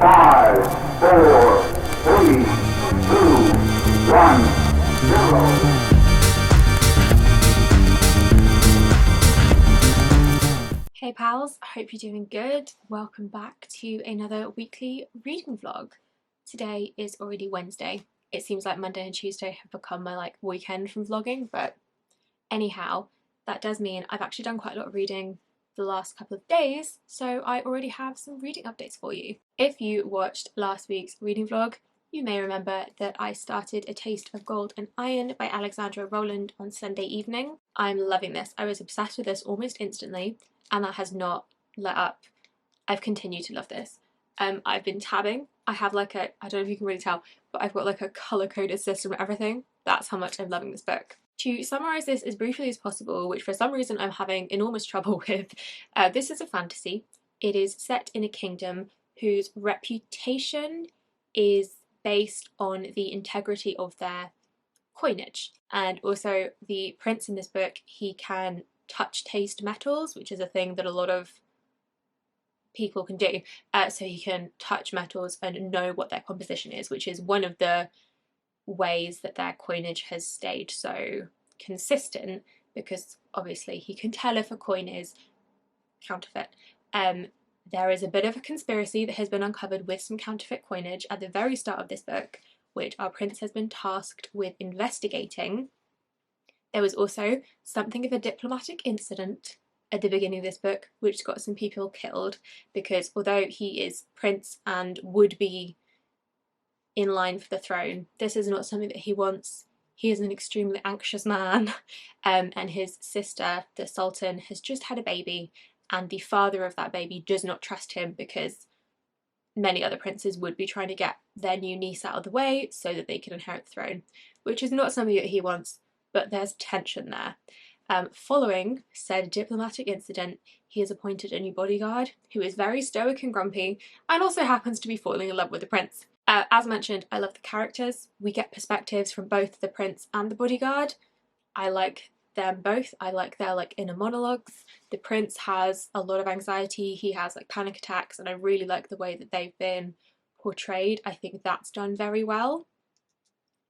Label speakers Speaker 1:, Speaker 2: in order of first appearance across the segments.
Speaker 1: 5, 4, 3, 2, 1, 0.
Speaker 2: Hey pals, I hope you're doing good. Welcome back to another weekly reading vlog. Today is already Wednesday. It seems like Monday and Tuesday have become my weekend from vlogging, but anyhow, that does mean I've actually done quite a lot of reading the last couple of days, so I already have some reading updates for you. If you watched last week's reading vlog, you may remember that I started A Taste of Gold and Iron by Alexandra Rowland on Sunday evening. I'm loving this. I was obsessed with this almost instantly, and that has not let up. I've continued to love this. I've been tabbing. I have I don't know if you can really tell, but I've got a colour-coded system and everything. That's how much I'm loving this book. To summarise this as briefly as possible, which for some reason I'm having enormous trouble with, this is a fantasy. It is set in a kingdom whose reputation is based on the integrity of their coinage. And also the prince in this book, he can touch taste metals, which is a thing that a lot of people can do. So he can touch metals and know what their composition is, which is one of the ways that their coinage has stayed so consistent, because obviously he can tell if a coin is counterfeit. There is a bit of a conspiracy that has been uncovered with some counterfeit coinage at the very start of this book, which our prince has been tasked with investigating. There was also something of a diplomatic incident at the beginning of this book, which got some people killed, because although he is prince and would be in line for the throne, this is not something that he wants. He is an extremely anxious man, and his sister, the Sultan, has just had a baby, and the father of that baby does not trust him because many other princes would be trying to get their new niece out of the way so that they can inherit the throne, which is not something that he wants, but there's tension there. Following said diplomatic incident, he has appointed a new bodyguard who is very stoic and grumpy, and also happens to be falling in love with the prince. As mentioned, I love the characters. We get perspectives from both the prince and the bodyguard. I like them both. I like their inner monologues. The prince has a lot of anxiety. He has panic attacks, and I really like the way that they've been portrayed. I think that's done very well.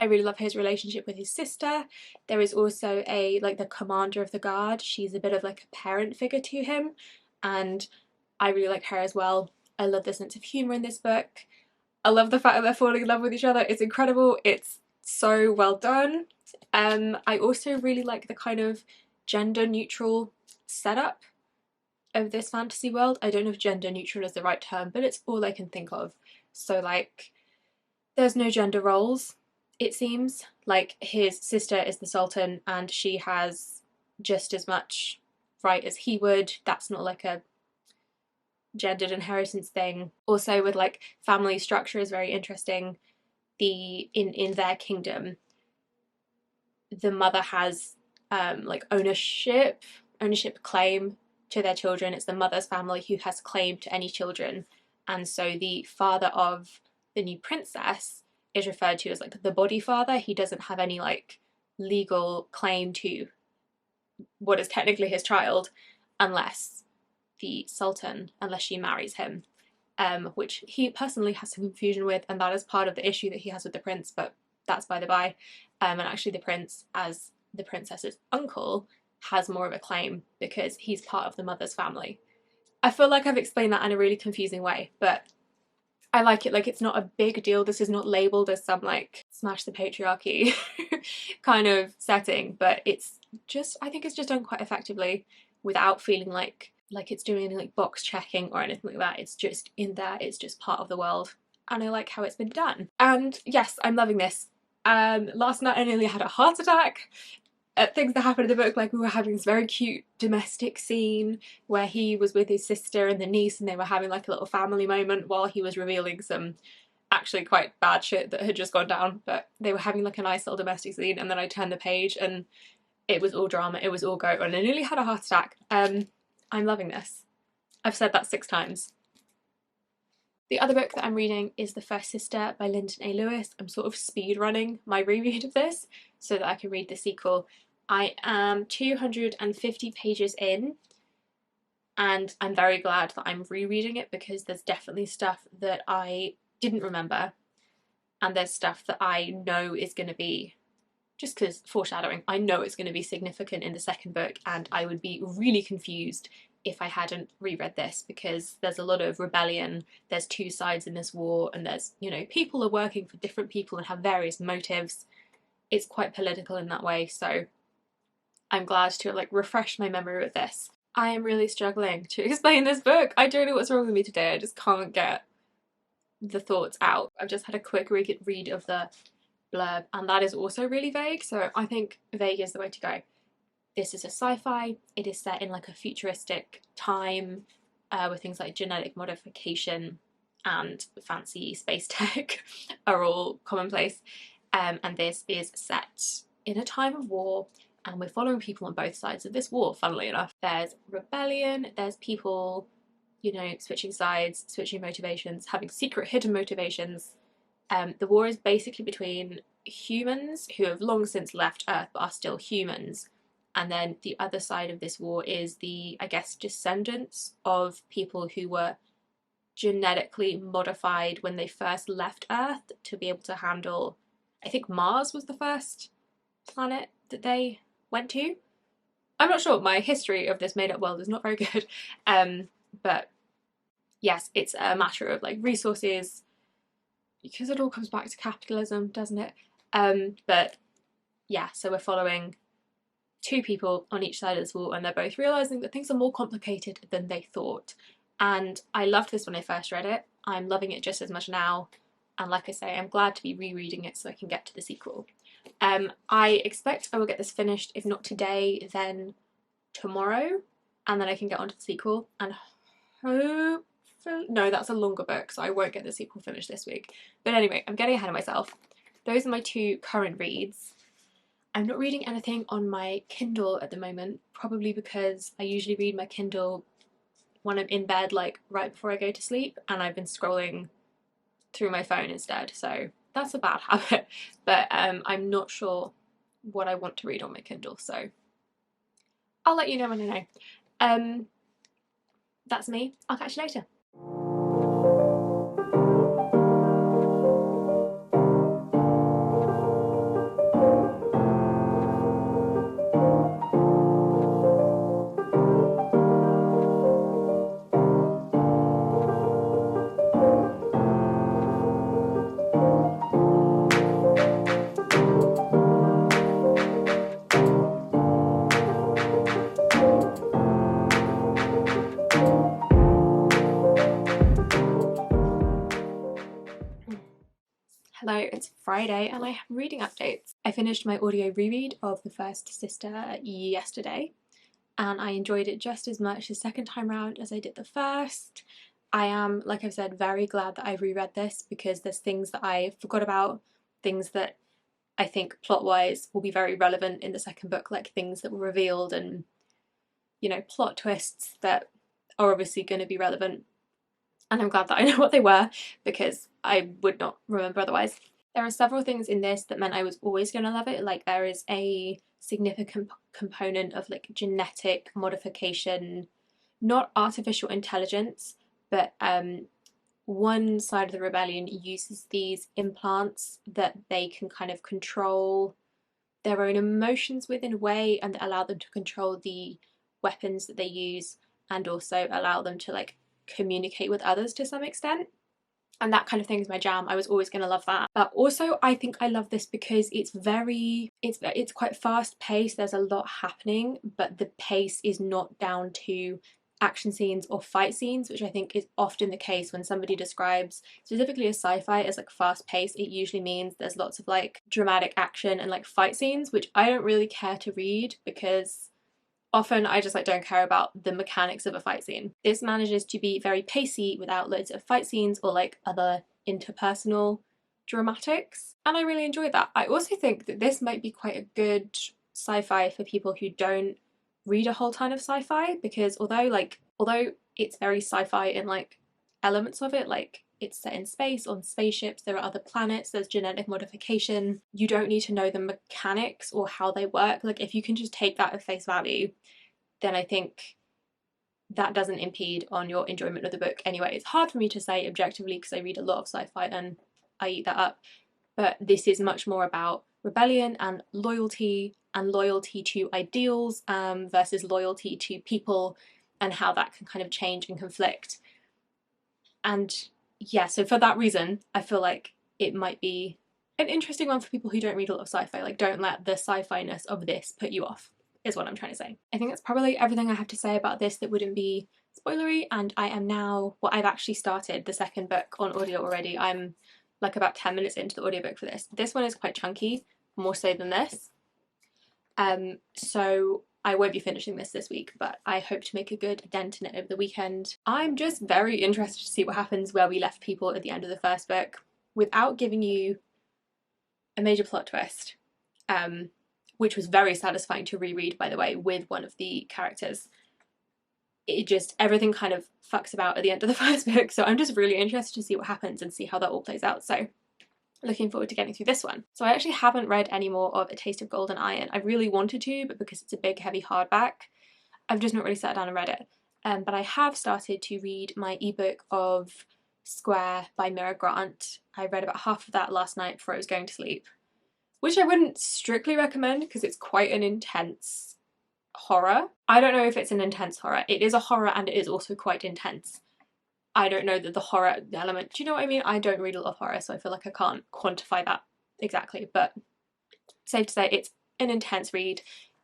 Speaker 2: I really love his relationship with his sister. There is also the commander of the guard. She's a bit of a parent figure to him, and I really like her as well. I love the sense of humour in this book. I love the fact that they're falling in love with each other. It's incredible. It's so well done. I also really like the kind of gender neutral setup of this fantasy world. I don't know if gender neutral is the right term, but it's all I can think of. So there's no gender roles, it seems. His sister is the Sultan and she has just as much right as he would. That's not a gendered inheritance thing. Also with family structure is very interesting. In their kingdom, the mother has ownership claim to their children. It's the mother's family who has claim to any children, and so the father of the new princess is referred to as the body father. He doesn't have any legal claim to what is technically his child unless she marries him, which he personally has some confusion with, and that is part of the issue that he has with the prince, but that's by the by. And actually the prince, as the princess's uncle, has more of a claim because he's part of the mother's family. I feel like I've explained that in a really confusing way, but I like it. It's not a big deal. This is not labelled as some smash the patriarchy kind of setting, but I think it's just done quite effectively without feeling like it's doing any box checking or anything like that. It's just in there, it's just part of the world, and I like how it's been done. And yes, I'm loving this. Last night I nearly had a heart attack at things that happened in the book. We were having this very cute domestic scene where he was with his sister and the niece, and they were having a little family moment while he was revealing some actually quite bad shit that had just gone down, but they were having a nice little domestic scene, and then I turned the page and it was all drama, it was all go, and I nearly had a heart attack. I'm loving this. I've said that 6 times. The other book that I'm reading is The First Sister by Linden A. Lewis. I'm sort of speed running my reread of this so that I can read the sequel. I am 250 pages in, and I'm very glad that I'm rereading it because there's definitely stuff that I didn't remember, and there's stuff that I know is going to be, just because foreshadowing, I know it's going to be significant in the second book, and I would be really confused if I hadn't reread this, because there's a lot of rebellion, there's two sides in this war, and there's, you know, people are working for different people and have various motives. It's quite political in that way, so I'm glad to like refresh my memory with this. I am really struggling to explain this book. I don't know what's wrong with me today. I just can't get the thoughts out. I've just had a quick read of the blurb, and that is also really vague, so I think vague is the way to go. This is a sci-fi. It is set in like a futuristic time where things like genetic modification and fancy space tech are all commonplace, and this is set in a time of war, and we're following people on both sides of this war, funnily enough. There's rebellion, there's people, you know, switching sides, switching motivations, having secret hidden motivations. The war is basically between humans who have long since left Earth but are still humans, and then the other side of this war is the, I guess, descendants of people who were genetically modified when they first left Earth to be able to handle, I think Mars was the first planet that they went to. I'm not sure, my history of this made up world is not very good, but yes, it's a matter of like resources, because it all comes back to capitalism, doesn't it? But yeah, so we're following two people on each side of this war, and they're both realising that things are more complicated than they thought. And I loved this when I first read it. I'm loving it just as much now, and like I say, I'm glad to be rereading it so I can get to the sequel. I expect I will get this finished, if not today, then tomorrow, and then I can get onto the sequel, and hopefully, no, that's a longer book, so I won't get the sequel finished this week. But anyway, I'm getting ahead of myself. Those are my two current reads. I'm not reading anything on my Kindle at the moment, probably because I usually read my Kindle when I'm in bed, like right before I go to sleep, and I've been scrolling through my phone instead, so that's a bad habit. But I'm not sure what I want to read on my Kindle, so I'll let you know when I know. That's me. I'll catch you later. Hello, it's Friday and I have reading updates. I finished my audio reread of The First Sister yesterday, and I enjoyed it just as much the second time round as I did the first. I am, like I've said, very glad that I reread this, because there's things that I forgot about, things that I think plot-wise will be very relevant in the second book, like things that were revealed and, you know, plot twists that are obviously going to be relevant. And I'm glad that I know what they were, because I would not remember otherwise. There are several things in this that meant I was always going to love it. Like, there is a significant component of like genetic modification, not artificial intelligence, but one side of the rebellion uses these implants that they can kind of control their own emotions with in a way, and allow them to control the weapons that they use, and also allow them to like communicate with others to some extent. And that kind of thing is my jam. I was always going to love that. But also I think I love this because it's quite fast paced. There's a lot happening, but the pace is not down to action scenes or fight scenes, which I think is often the case when somebody describes specifically a sci-fi as like fast paced. It usually means there's lots of like dramatic action and like fight scenes, which I don't really care to read, because often I just like don't care about the mechanics of a fight scene. This manages to be very pacey without loads of fight scenes or like other interpersonal dramatics, and I really enjoyed that. I also think that this might be quite a good sci-fi for people who don't read a whole ton of sci-fi, because although it's very sci-fi in like elements of it, like it's set in space, on spaceships, there are other planets, there's genetic modification, you don't need to know the mechanics or how they work. Like, if you can just take that at face value, then I think that doesn't impede on your enjoyment of the book anyway. It's hard for me to say objectively because I read a lot of sci-fi and I eat that up, but this is much more about rebellion and loyalty to ideals versus loyalty to people, and how that can kind of change and conflict. And yeah, so for that reason, I feel like it might be an interesting one for people who don't read a lot of sci-fi. Like, don't let the sci-fi-ness of this put you off, is what I'm trying to say. I think that's probably everything I have to say about this that wouldn't be spoilery, and I am now, well, I've actually started the second book on audio already. I'm like about 10 minutes into the audiobook for this. This one is quite chunky, more so than this. So I won't be finishing this week, but I hope to make a good dent in it over the weekend. I'm just very interested to see what happens where we left people at the end of the first book, without giving you a major plot twist, which was very satisfying to reread, by the way, with one of the characters. It just, everything kind of fucks about at the end of the first book, so I'm just really interested to see what happens and see how that all plays out. So looking forward to getting through this one. So I actually haven't read any more of A Taste of Gold and Iron. I really wanted to, but because it's a big heavy hardback, I've just not really sat down and read it. But I have started to read my ebook of Square by Mira Grant. I read about half of that last night before I was going to sleep, which I wouldn't strictly recommend because it's quite an intense horror. I don't know if it's an intense horror. It is a horror and it is also quite intense. I don't know that the horror element, do you know what I mean? I don't read a lot of horror, so I feel like I can't quantify that exactly, but safe to say it's an intense read.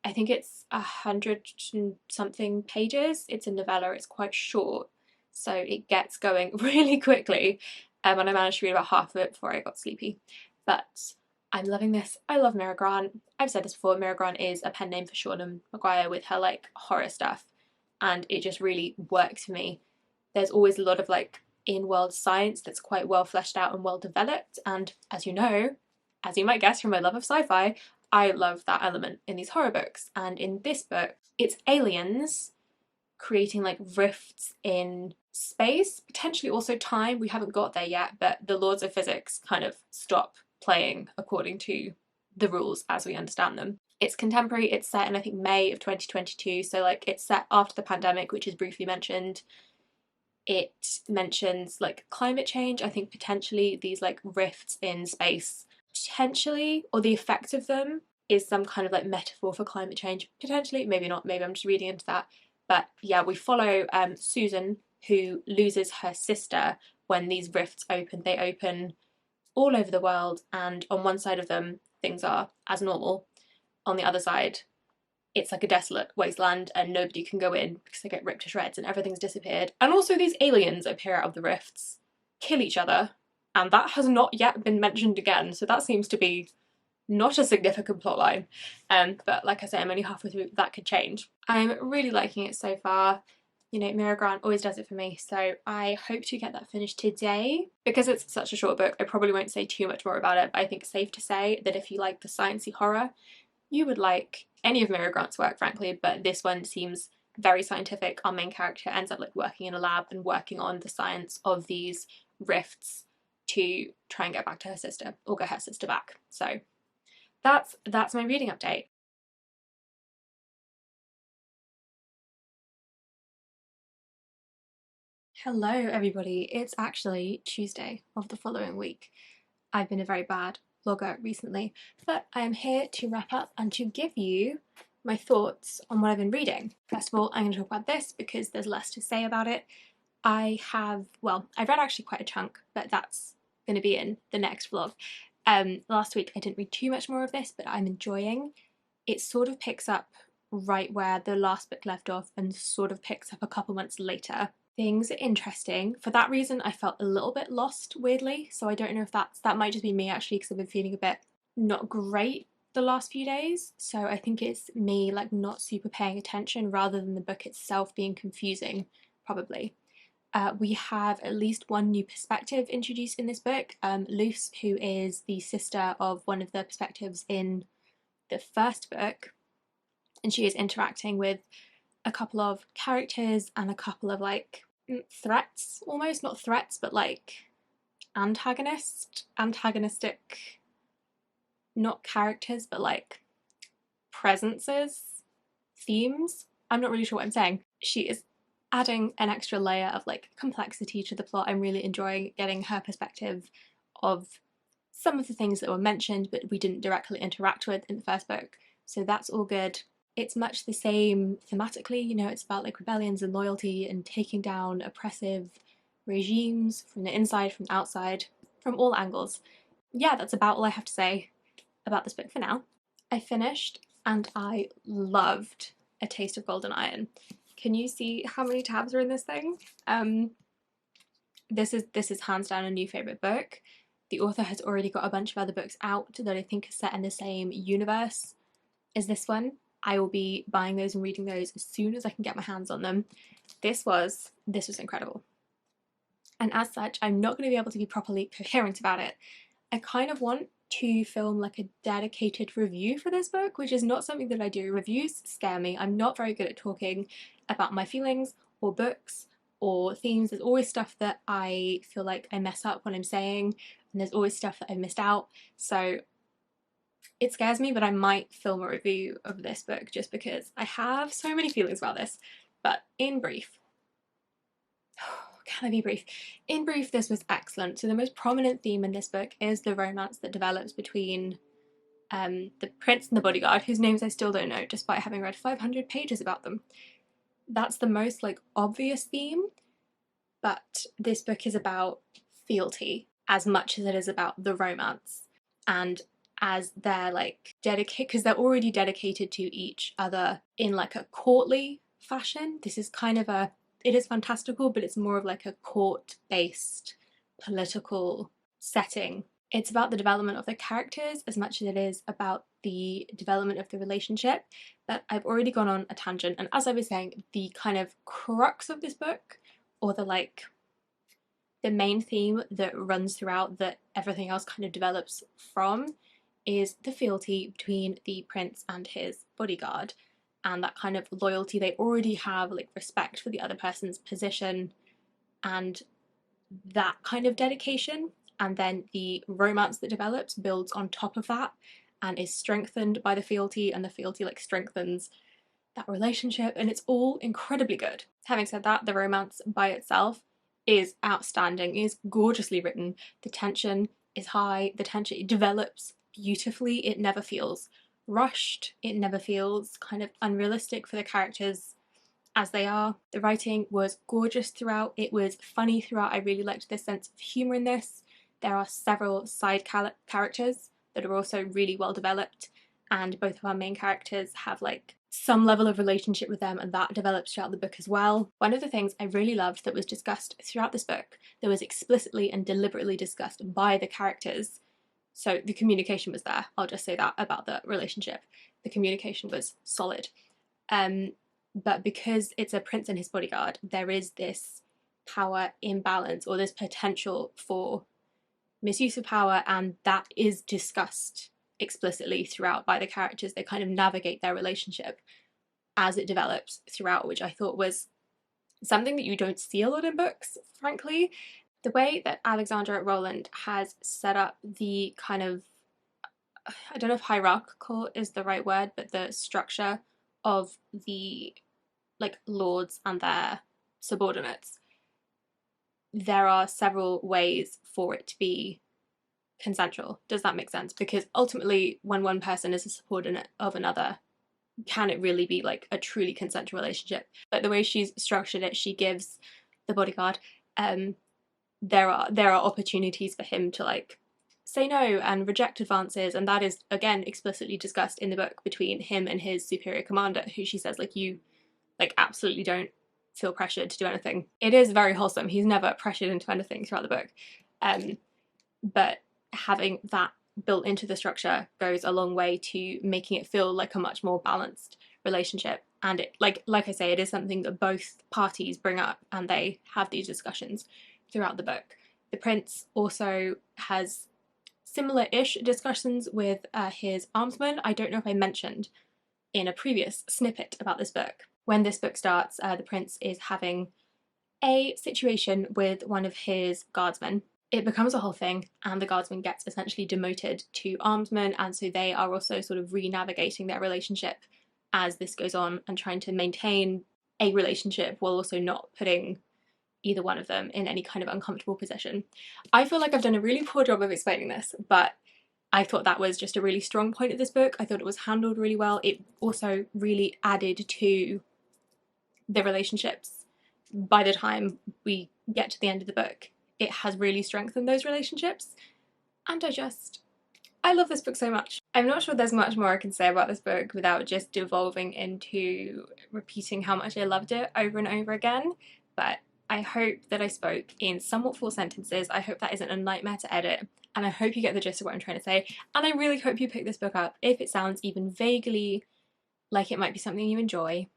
Speaker 2: I think it's 100 and something pages. It's a novella, it's quite short, so it gets going really quickly, and I managed to read about half of it before I got sleepy. But I'm loving this. I love Mira Grant. I've said this before, Mira Grant is a pen name for Shauna Maguire with her like horror stuff, and it just really works for me. There's always a lot of like in-world science that's quite well fleshed out and well developed, and as you know, as you might guess from my love of sci-fi, I love that element in these horror books. And in this book, it's aliens creating like rifts in space, potentially also time. We haven't got there yet, but the laws of physics kind of stop playing according to the rules as we understand them. It's contemporary, it's set in I think May of 2022, so like it's set after the pandemic, which is briefly mentioned. It mentions like climate change, I think potentially these like rifts in space, potentially, or the effect of them is some kind of like metaphor for climate change, potentially, maybe not, maybe I'm just reading into that. But yeah, we follow Susan, who loses her sister when these rifts open. They open all over the world, and on one side of them things are as normal, on the other side it's like a desolate wasteland and nobody can go in because they get ripped to shreds and everything's disappeared. And also these aliens appear out of the rifts, kill each other, and that has not yet been mentioned again, so that seems to be not a significant plotline. But like I say, I'm only halfway through, that could change. I'm really liking it so far. You know, Mira Grant always does it for me, so I hope to get that finished today. Because it's such a short book, I probably won't say too much more about it, but I think it's safe to say that if you like the sciencey horror, you would like any of Mira Grant's work, frankly, but this one seems very scientific. Our main character ends up like working in a lab and working on the science of these rifts to try and get back to her sister, or get her sister back. So that's my reading update. Hello everybody, it's actually Tuesday of the following week. I've been a very bad vlogger recently, but I am here to wrap up and to give you my thoughts on what I've been reading. First of all, I'm going to talk about this because there's less to say about it. I've read actually quite a chunk, but that's going to be in the next vlog. Last week I didn't read too much more of this, but I'm enjoying. It sort of picks up right where the last book left off and sort of picks up a couple months later. Things are interesting. For that reason, I felt a little bit lost, weirdly, so I don't know if that might just be me actually, because I've been feeling a bit not great the last few days, so I think it's me like not super paying attention rather than the book itself being confusing, probably. We have at least one new perspective introduced in this book. Luce, who is the sister of one of the perspectives in the first book, and she is interacting with a couple of characters and a couple of like threats, almost, not threats, but like antagonistic, not characters, but like presences, themes. I'm not really sure what I'm saying. She is adding an extra layer of like complexity to the plot. I'm really enjoying getting her perspective of some of the things that were mentioned but we didn't directly interact with in the first book, so that's all good. It's much the same thematically, you know, it's about like rebellions and loyalty and taking down oppressive regimes from the inside, from the outside, from all angles. Yeah, that's about all I have to say about this book for now. I finished and I loved A Taste of Golden Iron. Can you see how many tabs are in this thing? This is hands down a new favourite book. The author has already got a bunch of other books out that I think are set in the same universe as this one. I will be buying those and reading those as soon as I can get my hands on them. This was incredible. And as such, I'm not going to be able to be properly coherent about it. I kind of want to film like a dedicated review for this book, which is not something that I do. Reviews scare me. I'm not very good at talking about my feelings or books or themes. There's always stuff that I feel like I mess up when I'm saying, and there's always stuff that I've missed out. So it scares me, but I might film a review of this book just because I have so many feelings about this. But in brief, can I be brief? In brief, this was excellent. So the most prominent theme in this book is the romance that develops between the prince and the bodyguard, whose names I still don't know, despite having read 500 pages about them. That's the most like obvious theme, but this book is about fealty as much as it is about the romance. And as they're like dedicated, because they're already dedicated to each other in like a courtly fashion. This is kind of it is fantastical, but it's more of like a court-based political setting. It's about the development of the characters as much as it is about the development of the relationship. But I've already gone on a tangent, and as I was saying, the kind of crux of this book, or the main theme that runs throughout, that everything else kind of develops from, is the fealty between the prince and his bodyguard, and that kind of loyalty. They already have like respect for the other person's position and that kind of dedication, and then the romance that develops builds on top of that and is strengthened by the fealty, and the fealty like strengthens that relationship, and it's all incredibly good. Having said that, the romance by itself is outstanding, is gorgeously written, the tension is high, the tension, it develops beautifully, it never feels rushed, it never feels kind of unrealistic for the characters as they are. The writing was gorgeous throughout, it was funny throughout. I really liked the sense of humour in this. There are several side characters that are also really well developed, and both of our main characters have like some level of relationship with them, and that develops throughout the book as well. One of the things I really loved that was discussed throughout this book, that was explicitly and deliberately discussed by the characters, so the communication was there, I'll just say that about the relationship. The communication was solid. But because it's a prince and his bodyguard, there is this power imbalance, or this potential for misuse of power, and that is discussed explicitly throughout by the characters. They kind of navigate their relationship as it develops throughout, which I thought was something that you don't see a lot in books, frankly. The way that Alexandra Rowland has set up the kind of, I don't know if hierarchical is the right word, but the structure of the like lords and their subordinates, there are several ways for it to be consensual. Does that make sense? Because ultimately, when one person is a subordinate of another, can it really be like a truly consensual relationship? But the way she's structured it, she gives the bodyguard there are opportunities for him to like say no and reject advances, and that is again explicitly discussed in the book between him and his superior commander, who she says like, you like absolutely don't feel pressured to do anything. It is very wholesome. He's never pressured into anything throughout the book, but having that built into the structure goes a long way to making it feel like a much more balanced relationship. And it like I say, it is something that both parties bring up, and they have these discussions throughout the book. The prince also has similar-ish discussions with his armsman. I don't know if I mentioned in a previous snippet about this book. When this book starts, the prince is having a situation with one of his guardsmen. It becomes a whole thing, and the guardsman gets essentially demoted to armsman, and so they are also sort of re-navigating their relationship as this goes on and trying to maintain a relationship while also not putting either one of them in any kind of uncomfortable position. I feel like I've done a really poor job of explaining this, but I thought that was just a really strong point of this book. I thought it was handled really well. It also really added to the relationships. By the time we get to the end of the book, it has really strengthened those relationships. And I love this book so much. I'm not sure there's much more I can say about this book without just devolving into repeating how much I loved it over and over again, but I hope that I spoke in somewhat full sentences. I hope that isn't a nightmare to edit, and I hope you get the gist of what I'm trying to say, and I really hope you pick this book up. If it sounds even vaguely like it might be something you enjoy,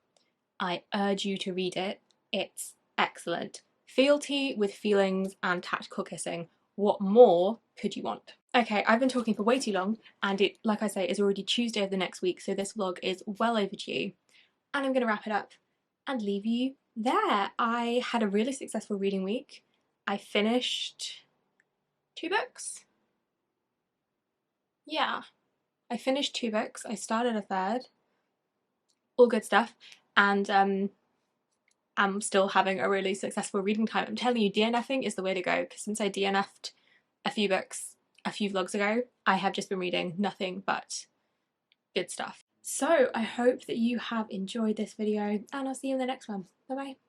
Speaker 2: I urge you to read it. It's excellent. Fealty with feelings and tactical kissing. What more could you want? Okay, I've been talking for way too long, and it, like I say, is already Tuesday of the next week, so this vlog is well overdue. And I'm going to wrap it up and leave you there. I had a really successful reading week. I finished 2 books. Yeah, I finished 2 books. I started a 3rd. All good stuff. And I'm still having a really successful reading time. I'm telling you, DNFing is the way to go, because since I DNF'd a few books a few vlogs ago, I have just been reading nothing but good stuff. So I hope that you have enjoyed this video, and I'll see you in the next one. Bye bye.